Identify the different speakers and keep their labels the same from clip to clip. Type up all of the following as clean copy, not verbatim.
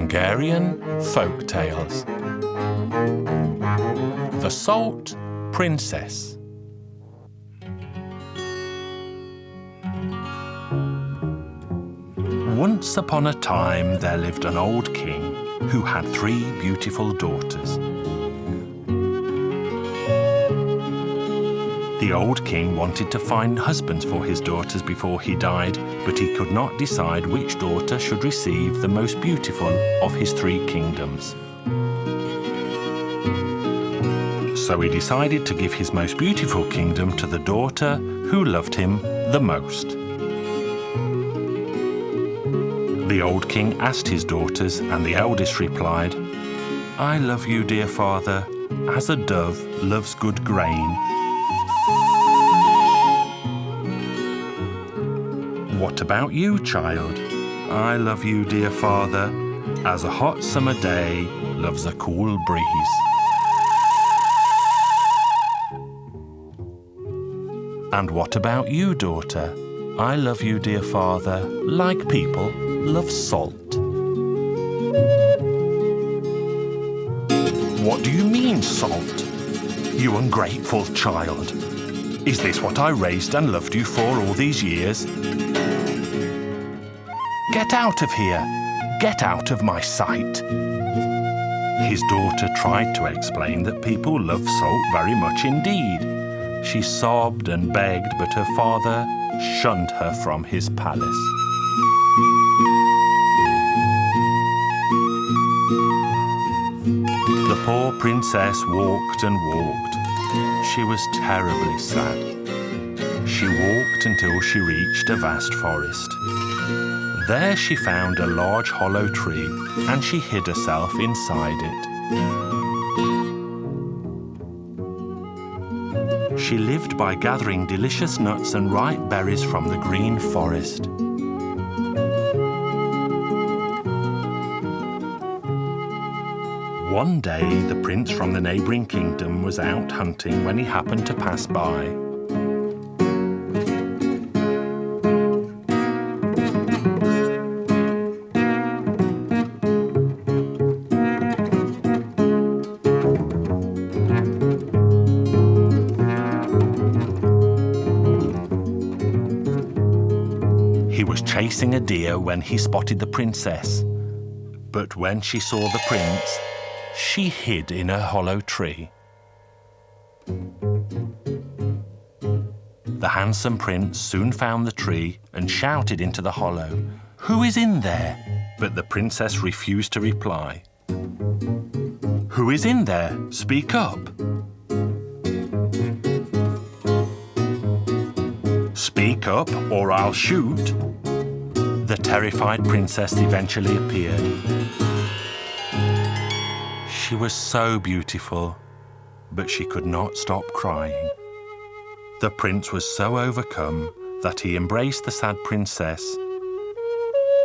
Speaker 1: Hungarian Folk Tales. The Salt Princess. Once upon a time there lived an old king who had 3 beautiful daughters. The old king wanted to find husbands for his daughters before he died, but he could not decide which daughter should receive the most beautiful of his 3 kingdoms. So he decided to give his most beautiful kingdom to the daughter who loved him the most. The old king asked his daughters, and the eldest replied, "I love you, dear father, as a dove loves good grain." "What about you, child?" "I love you, dear father, as a hot summer day loves a cool breeze." "And what about you, daughter?" "I love you, dear father, like people love salt." "What do you mean, salt? You ungrateful child. Is this what I raised and loved you for all these years? Get out of here! Get out of my sight!" His daughter tried to explain that people love salt very much indeed. She sobbed and begged, but her father shunned her from his palace. The poor princess walked and walked. She was terribly sad. She walked until she reached a vast forest. There she found a large hollow tree, and she hid herself inside it. She lived by gathering delicious nuts and ripe berries from the green forest. One day, the prince from the neighbouring kingdom was out hunting when he happened to pass by. He was chasing a deer when he spotted the princess. But when she saw the prince, she hid in a hollow tree. The handsome prince soon found the tree and shouted into the hollow, "Who is in there?" But the princess refused to reply. "Who is in there? Speak up." "Speak up or I'll shoot." The terrified princess eventually appeared. She was so beautiful, but she could not stop crying. The prince was so overcome that he embraced the sad princess,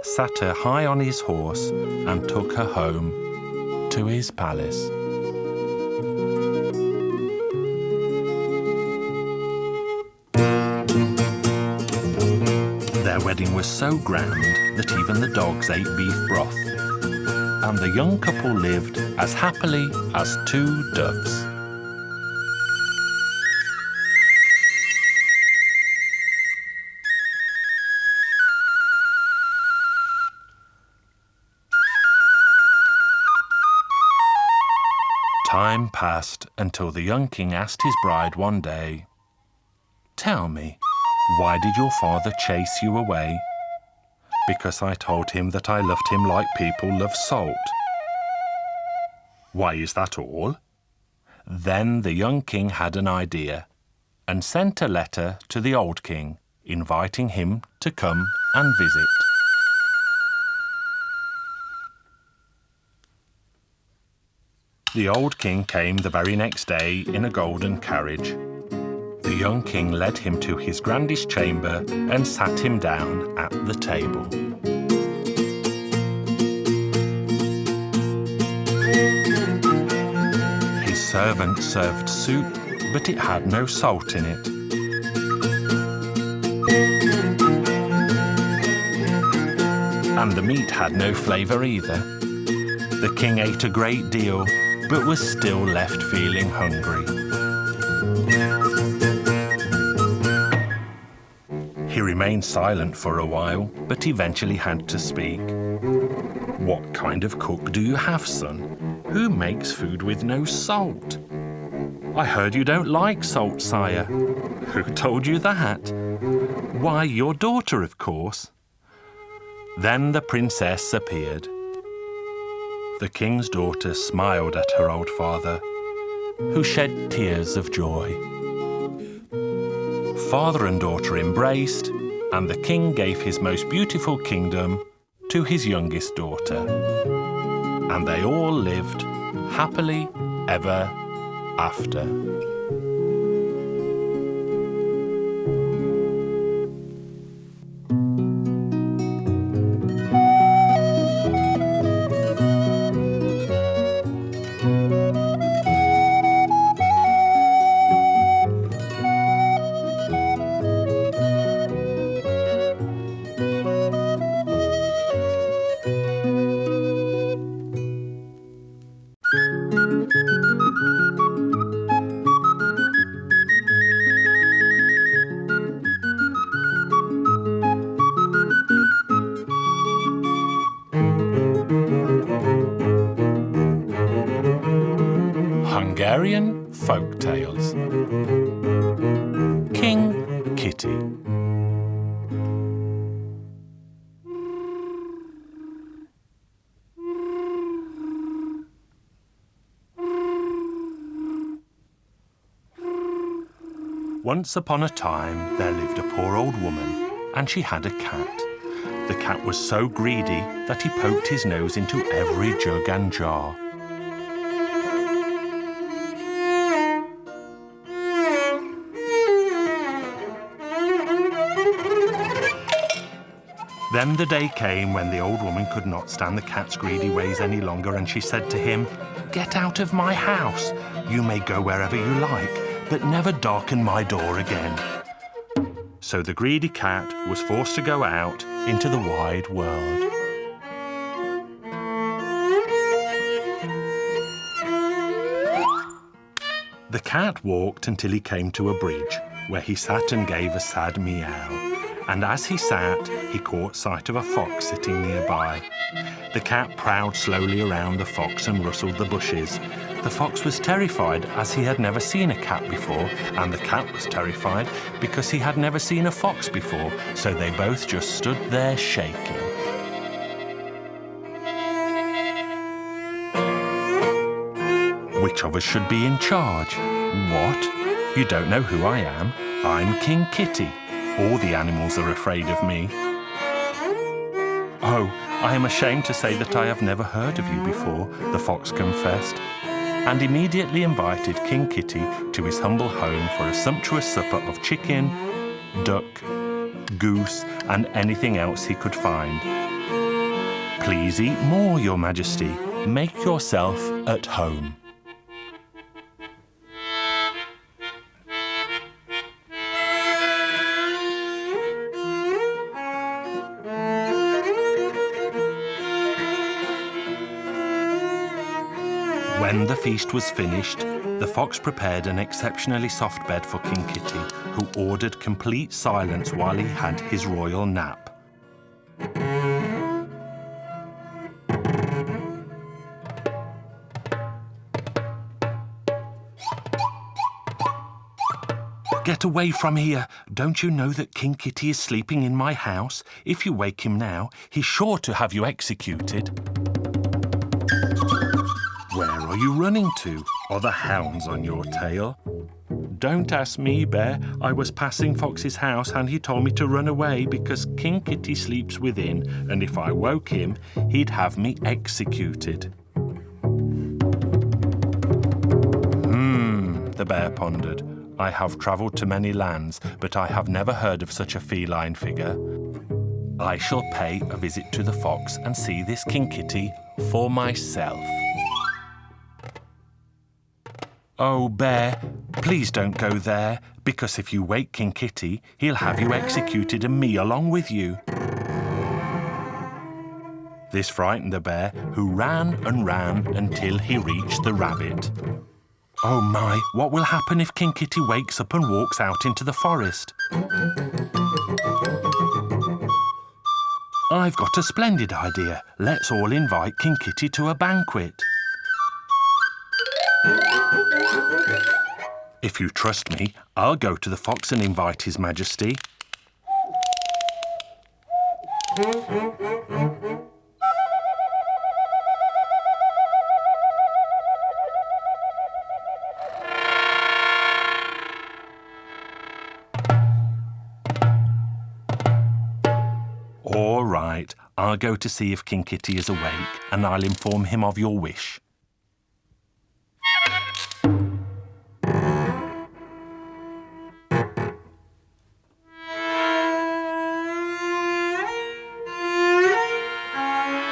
Speaker 1: sat her high on his horse, and took her home to his palace. Their wedding was so grand that even the dogs ate beef broth, and the young couple lived as happily as 2 doves. Time passed until the young king asked his bride one day, "Tell me, why did your father chase you away?" "Because I told him that I loved him like people love salt." "Why, is that all?" Then the young king had an idea and sent a letter to the old king, inviting him to come and visit. The old king came the very next day in a golden carriage. The young king led him to his grandest chamber and sat him down at the table. His servant served soup, but it had no salt in it. And the meat had no flavour either. The king ate a great deal, but was still left feeling hungry. He remained silent for a while, but eventually had to speak. "What kind of cook do you have, son? Who makes food with no salt?" "I heard you don't like salt, sire." "Who told you that?" "Why, your daughter, of course." Then the princess appeared. The king's daughter smiled at her old father, who shed tears of joy. Father and daughter embraced, and the king gave his most beautiful kingdom to his youngest daughter. And they all lived happily ever after. Hungarian Folk Tales. King Kitty. Once upon a time there lived a poor old woman, and she had a cat. The cat was so greedy that he poked his nose into every jug and jar. Then the day came when the old woman could not stand the cat's greedy ways any longer, and she said to him, "Get out of my house. You may go wherever you like, but never darken my door again." So the greedy cat was forced to go out into the wide world. The cat walked until he came to a bridge, where he sat and gave a sad meow. And as he sat, he caught sight of a fox sitting nearby. The cat prowled slowly around the fox and rustled the bushes. The fox was terrified, as he had never seen a cat before, and the cat was terrified because he had never seen a fox before, so they both just stood there shaking. Which of us should be in charge? What? You don't know who I am? I'm King Kitty. All the animals are afraid of me. "Oh, I am ashamed to say that I have never heard of you before," the fox confessed, and immediately invited King Kitty to his humble home for a sumptuous supper of chicken, duck, goose, and anything else he could find. "Please eat more, Your Majesty. Make yourself at home." When the feast was finished, the fox prepared an exceptionally soft bed for King Kitty, who ordered complete silence while he had his royal nap. "Get away from here! Don't you know that King Kitty is sleeping in my house? If you wake him now, he's sure to have you executed." "Where are you running to? Are the hounds on your tail?" "Don't ask me, Bear. I was passing Fox's house and he told me to run away because King Kitty sleeps within, and if I woke him, he'd have me executed." The bear pondered. "I have travelled to many lands, but I have never heard of such a feline figure. I shall pay a visit to the fox and see this King Kitty for myself." "Oh, Bear, please don't go there, because if you wake King Kitty, he'll have you executed and me along with you." This frightened the bear, who ran and ran until he reached the rabbit. Oh my, what will happen if King Kitty wakes up and walks out into the forest? I've got a splendid idea. Let's all invite King Kitty to a banquet. If you trust me, I'll go to the fox and invite His Majesty. All right, I'll go to see if King Kitty is awake, and I'll inform him of your wish.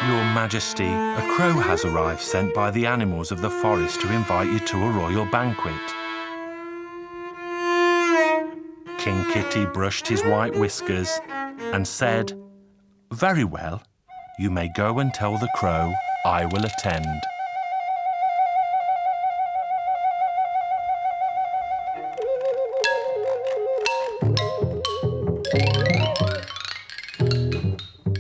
Speaker 1: Your Majesty, a crow has arrived sent by the animals of the forest to invite you to a royal banquet. King Kitty brushed his white whiskers and said, "Very well, you may go and tell the crow I will attend."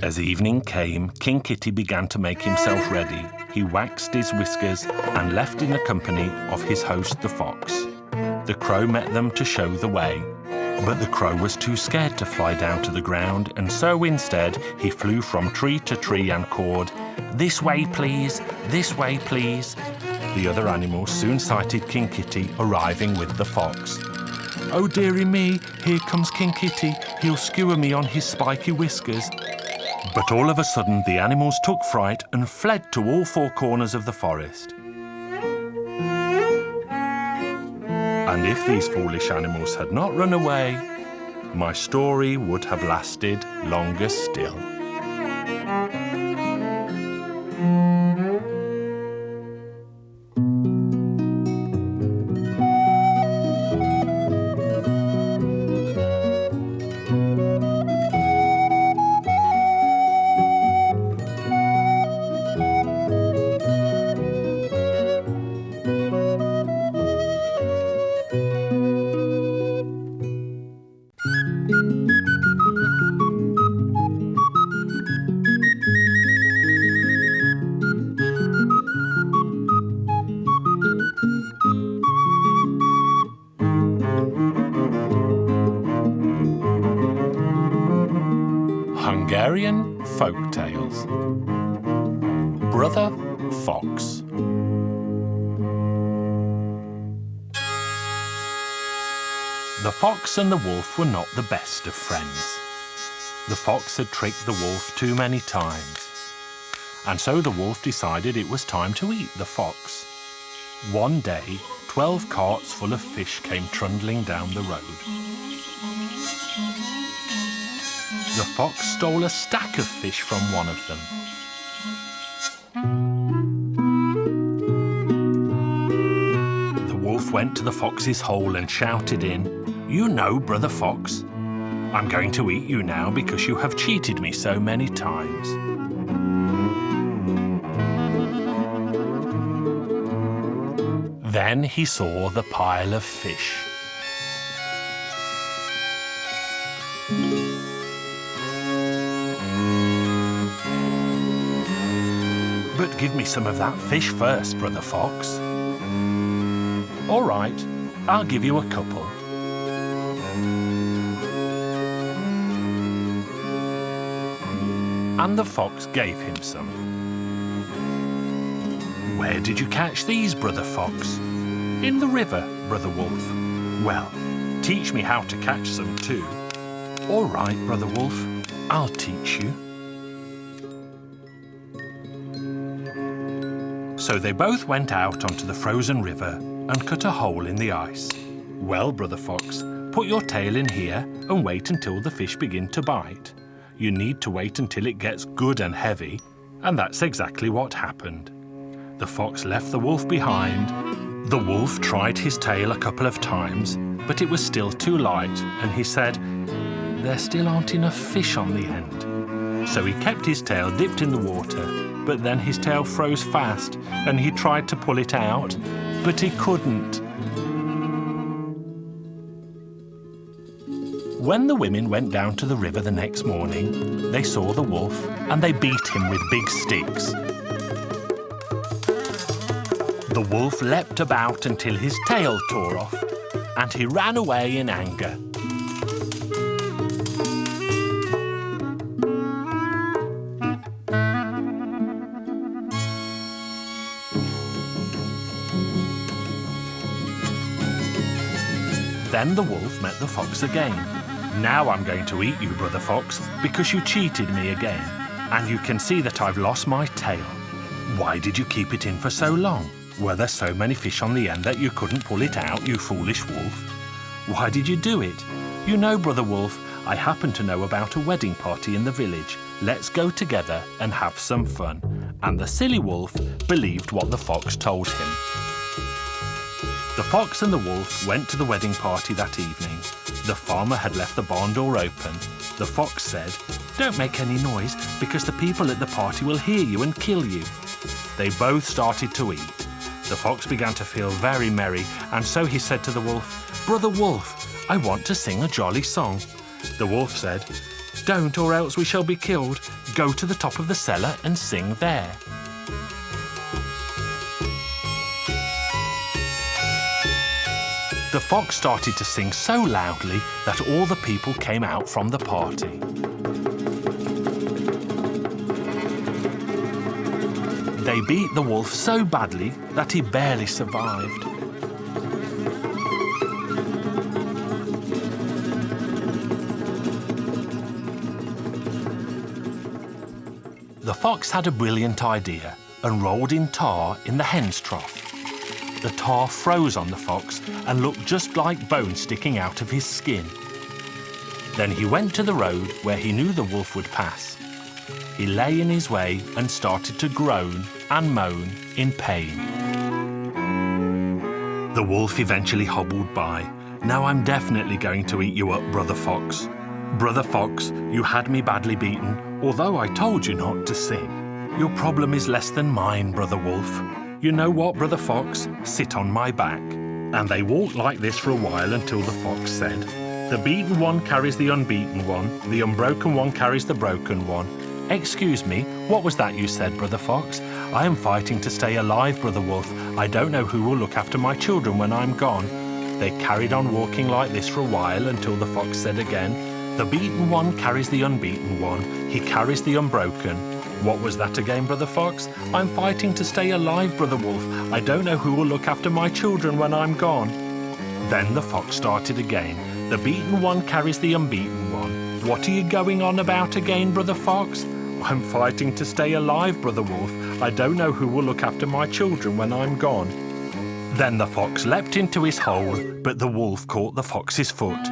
Speaker 1: As evening came, King Kitty began to make himself ready. He waxed his whiskers and left in the company of his host the fox. The crow met them to show the way, but the crow was too scared to fly down to the ground, and so instead he flew from tree to tree and called, "This way, please, this way, please." The other animals soon sighted King Kitty arriving with the fox. "Oh dearie me, here comes King Kitty. He'll skewer me on his spiky whiskers." But all of a sudden the animals took fright and fled to all four corners of the forest. And if these foolish animals had not run away, my story would have lasted longer still. Hungarian Folk Tales. Brother Fox. The fox and the wolf were not the best of friends. The fox had tricked the wolf too many times, and so the wolf decided it was time to eat the fox. One day, 12 carts full of fish came trundling down the road. The fox stole a stack of fish from one of them. The wolf went to the fox's hole and shouted in, "You know, Brother Fox, I'm going to eat you now because you have cheated me so many times." Then he saw the pile of fish. "But give me some of that fish first, Brother Fox." "All right, I'll give you a couple." And the fox gave him some. "Where did you catch these, Brother Fox?" "In the river, Brother Wolf." "Well, teach me how to catch some too." "All right, Brother Wolf, I'll teach you." So they both went out onto the frozen river and cut a hole in the ice. "Well, Brother Fox, put your tail in here and wait until the fish begin to bite. You need to wait until it gets good and heavy," and that's exactly what happened. The fox left the wolf behind. The wolf tried his tail a couple of times, but it was still too light, and he said, "There still aren't enough fish on the end." So he kept his tail dipped in the water, but then his tail froze fast and he tried to pull it out, but he couldn't. When the women went down to the river the next morning, they saw the wolf and they beat him with big sticks. The wolf leapt about until his tail tore off, and he ran away in anger. Then the wolf met the fox again. "Now I'm going to eat you, Brother Fox, because you cheated me again. And you can see that I've lost my tail. Why did you keep it in for so long? Were there so many fish on the end that you couldn't pull it out, you foolish wolf? Why did you do it? You know, Brother Wolf, I happen to know about a wedding party in the village. Let's go together and have some fun." And the silly wolf believed what the fox told him. The fox and the wolf went to the wedding party that evening. The farmer had left the barn door open. The fox said, "Don't make any noise, because the people at the party will hear you and kill you." They both started to eat. The fox began to feel very merry, and so he said to the wolf, "Brother Wolf, I want to sing a jolly song." The wolf said, "Don't, or else we shall be killed. Go to the top of the cellar and sing there." The fox started to sing so loudly that all the people came out from the party. They beat the wolf so badly that he barely survived. The fox had a brilliant idea and rolled in tar in the hen's trough. The tar froze on the fox and looked just like bone sticking out of his skin. Then he went to the road where he knew the wolf would pass. He lay in his way and started to groan and moan in pain. The wolf eventually hobbled by. "Now I'm definitely going to eat you up, Brother Fox. Brother Fox, you had me badly beaten, although I told you not to sing. Your problem is less than mine, Brother Wolf. You know what, Brother Fox? Sit on my back." And they walked like this for a while until the fox said, "The beaten one carries the unbeaten one, the unbroken one carries the broken one." "Excuse me, what was that you said, Brother Fox? I am fighting to stay alive, Brother Wolf. I don't know who will look after my children when I'm gone." They carried on walking like this for a while until the fox said again, "The beaten one carries the unbeaten one, he carries the unbroken." "What was that again, Brother Fox? I'm fighting to stay alive, Brother Wolf. I don't know who will look after my children when I'm gone." Then the fox started again. "The beaten one carries the unbeaten one. What are you going on about again, Brother Fox?" "I'm fighting to stay alive, Brother Wolf. I don't know who will look after my children when I'm gone." Then the fox leapt into his hole, but the wolf caught the fox's foot.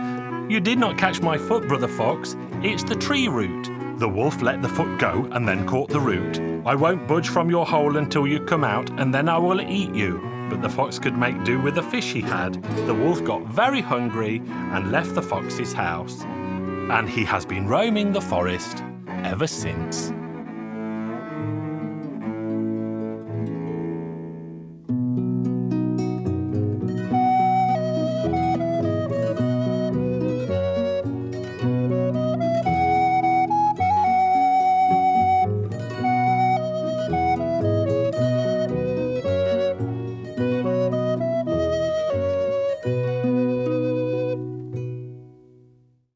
Speaker 1: "You did not catch my foot, Brother Fox. It's the tree root." The wolf let the foot go and then caught the root. "I won't budge from your hole until you come out, and then I will eat you." But the fox could make do with the fish he had. The wolf got very hungry and left the fox's house. And he has been roaming the forest ever since.